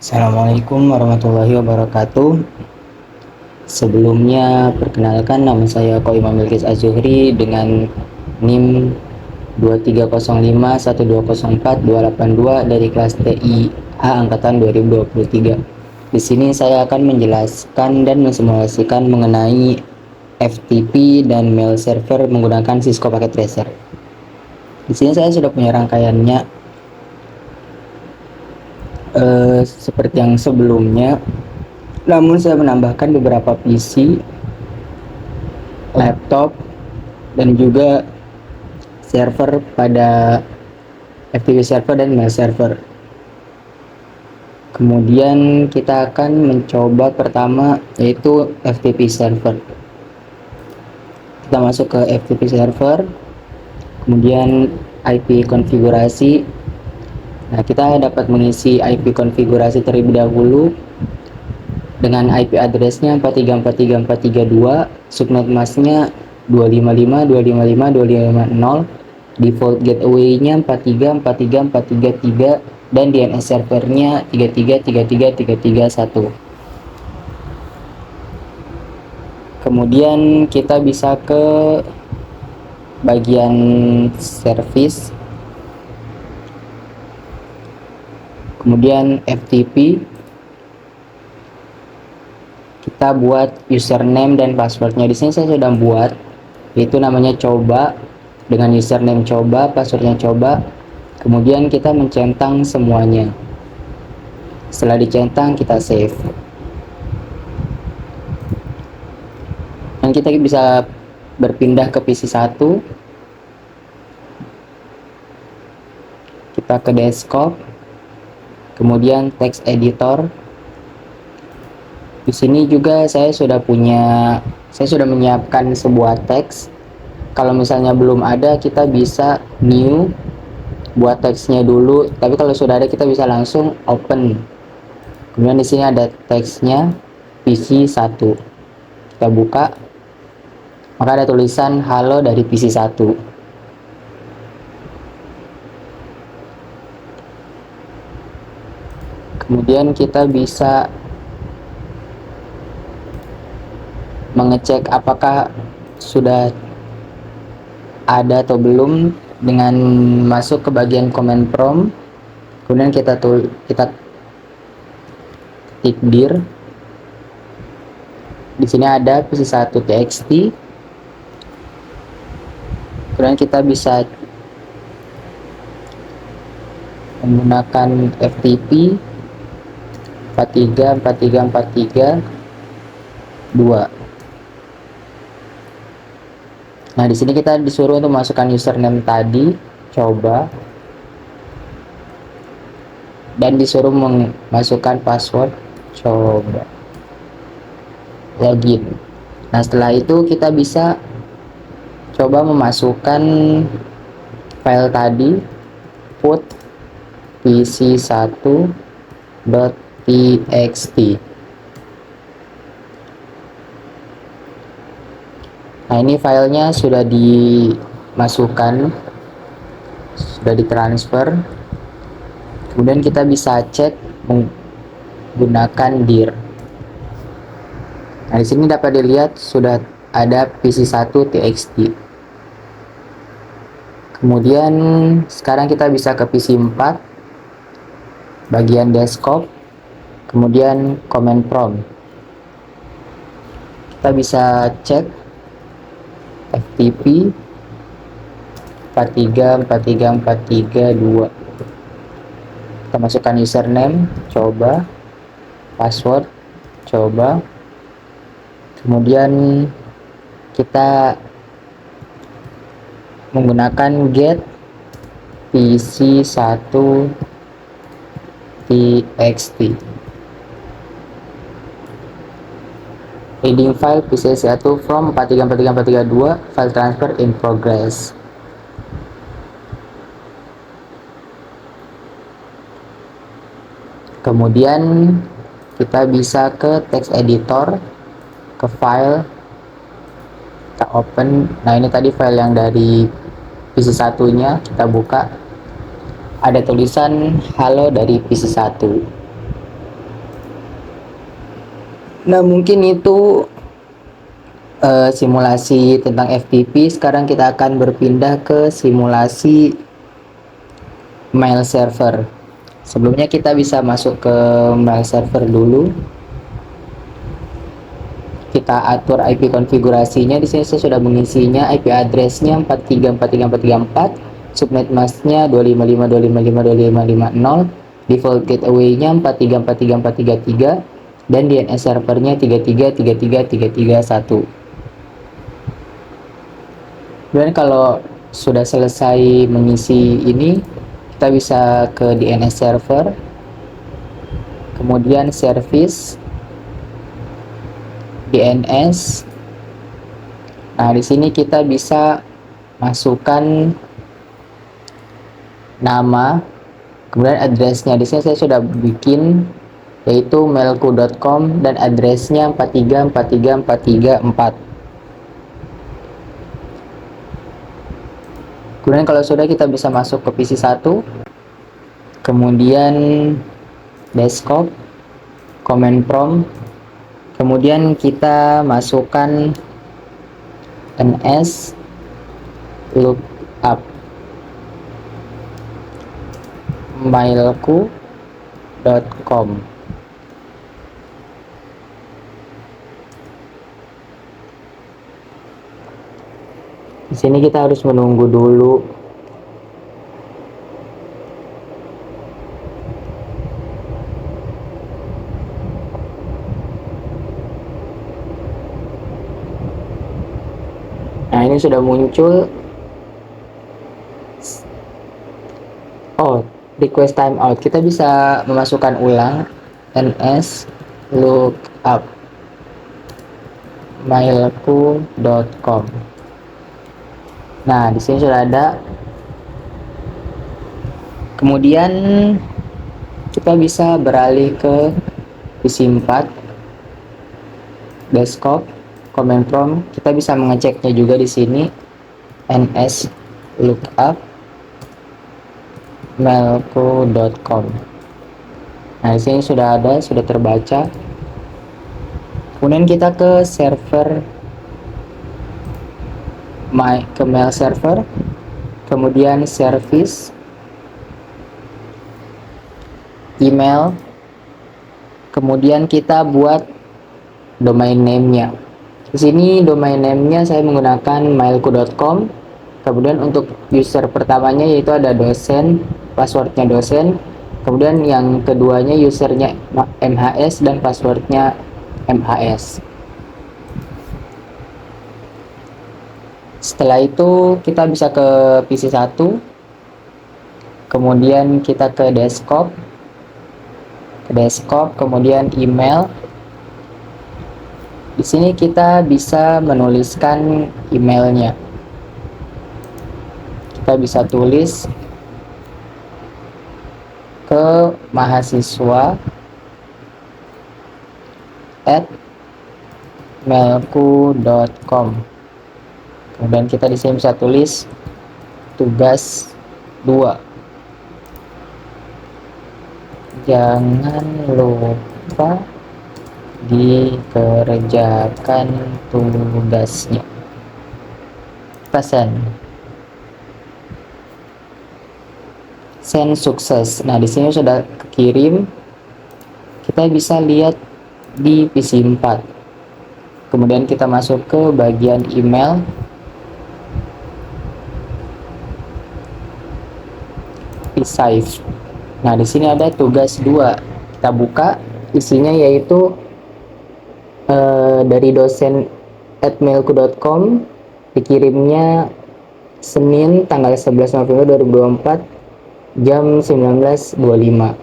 Assalamualaikum warahmatullahi wabarakatuh. Sebelumnya perkenalkan, nama saya Koimam Bilkis Azuhri dengan NIM 23051204 dari kelas TI A angkatan 2023. Di sini saya akan menjelaskan dan mensimulasikan mengenai FTP dan mail server menggunakan Cisco Packet Tracer. Di sini saya sudah punya rangkaiannya seperti yang sebelumnya. Namun saya menambahkan beberapa PC, laptop, dan juga server pada FTP server dan mail server. Kemudian kita akan mencoba pertama yaitu FTP server. Kita masuk ke FTP server, kemudian IP konfigurasi. Nah, kita dapat mengisi IP konfigurasi terlebih dahulu dengan IP addressnya 4343432, subnet masknya 255.255.250, default gateway-nya 43.43.433, dan DNS servernya 33.33.331. Kemudian kita bisa ke bagian service, kemudian FTP. Kita buat username dan passwordnya. Di sini saya sudah buat, itu namanya coba, dengan username coba, passwordnya coba. Kemudian kita mencentang semuanya. Setelah dicentang, kita save. Dan kita bisa berpindah ke PC 1. Kita ke desktop, kemudian text editor. Di sini juga saya sudah menyiapkan sebuah teks. Kalau misalnya belum ada, kita bisa new, buat teksnya dulu. Tapi kalau sudah ada, kita bisa langsung open. Kemudian di sini ada teksnya PC 1. Kita buka, maka ada tulisan halo dari PC 1. Kemudian kita bisa mengecek apakah sudah ada atau belum dengan masuk ke bagian command prompt. Kemudian kita ketik dir. Di sini ada PC1 txt. Kemudian kita bisa menggunakan FTP 43.43.432. Nah, di sini kita disuruh untuk masukkan username tadi, coba, dan disuruh memasukkan password, coba, login. Nah, setelah itu kita bisa coba memasukkan file tadi, put pc1.txt. Nah, ini filenya sudah dimasukkan, sudah ditransfer. Kemudian kita bisa cek menggunakan dir. Nah, di sini dapat dilihat sudah ada PC1 txt. Kemudian sekarang kita bisa ke PC 4, bagian desktop, kemudian command prompt. Kita bisa cek FTP 43.43.432. Kita masukkan username, coba, password, coba. Kemudian kita menggunakan get PC1 txt. Reading file PC1 from 43.43.432, file transfer in progress. Kemudian kita bisa ke text editor, ke file, kita open. Nah, ini tadi file yang dari PC1 nya, kita buka. Ada tulisan halo dari PC1. Nah, mungkin itu simulasi tentang FTP. Sekarang kita akan berpindah ke simulasi mail server. Sebelumnya kita bisa masuk ke mail server dulu. Kita atur IP konfigurasinya. Di sini saya sudah mengisinya. IP address-nya 434344, subnet masknya 255.255.255.255.0, default gateway-nya 43434333, dan DNS servernya 33333331. Dan kalau sudah selesai mengisi ini, kita bisa ke DNS server, kemudian service DNS. Nah, di sini kita bisa masukkan nama, kemudian addressnya. Di sini saya sudah bikin, yaitu mailku.com, dan addressnya 4343434. Kemudian kalau sudah, kita bisa masuk ke PC 1, kemudian desktop, command prompt, kemudian kita masukkan ns lookup mailku.com. Di sini kita harus menunggu dulu. Nah, ini sudah muncul. Oh, request timeout. Kita bisa memasukkan ulang ns lookup mailku.com. Nah, di sini sudah ada. Kemudian kita bisa beralih ke PC 4, desktop, command prompt. Kita bisa mengeceknya juga di sini, ns lookup mailku.com. Nah, di sini sudah ada, sudah terbaca. Kemudian kita ke server ke mail server, kemudian service, email, kemudian kita buat domain name-nya. Di sini domain name-nya saya menggunakan mailku.com. Kemudian untuk user pertamanya yaitu ada dosen, passwordnya dosen. Kemudian yang keduanya usernya MHS dan passwordnya MHS. Setelah itu kita bisa ke PC 1, kemudian kita ke desktop, kemudian email. Di sini kita bisa menuliskan emailnya. Kita bisa tulis ke mahasiswa@mailku.com. Kemudian kita di sini bisa tulis tugas 2. Jangan lupa dikerjakan tugasnya. Pesan. Send sukses. Nah, di sini sudah kirim. Kita bisa lihat di PC 4. Kemudian kita masuk ke bagian email. Save. Nah, di sini ada tugas 2. Kita buka, isinya yaitu dari dosen @mailku.com, dikirimnya Senin tanggal 11 November 2024 jam 19.25,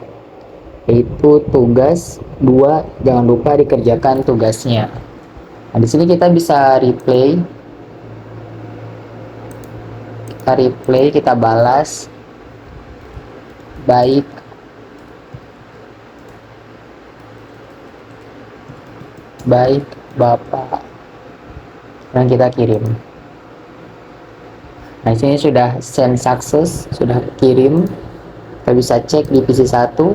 yaitu tugas 2, jangan lupa dikerjakan tugasnya. Nah, di sini kita bisa replay, kita balas. Baik, Bapak, dan kita kirim. Nah, sini sudah send success, sudah kirim. Kita bisa cek di PC 1,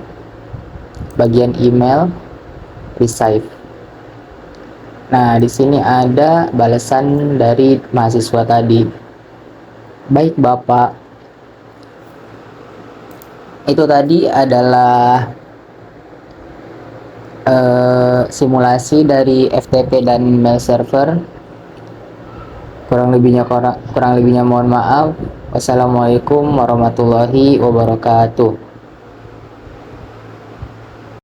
bagian email, receive. Nah, di sini ada balasan dari mahasiswa tadi. Baik, Bapak. Itu tadi adalah simulasi dari FTP dan mail server. Kurang lebihnya mohon maaf. Wassalamualaikum warahmatullahi wabarakatuh.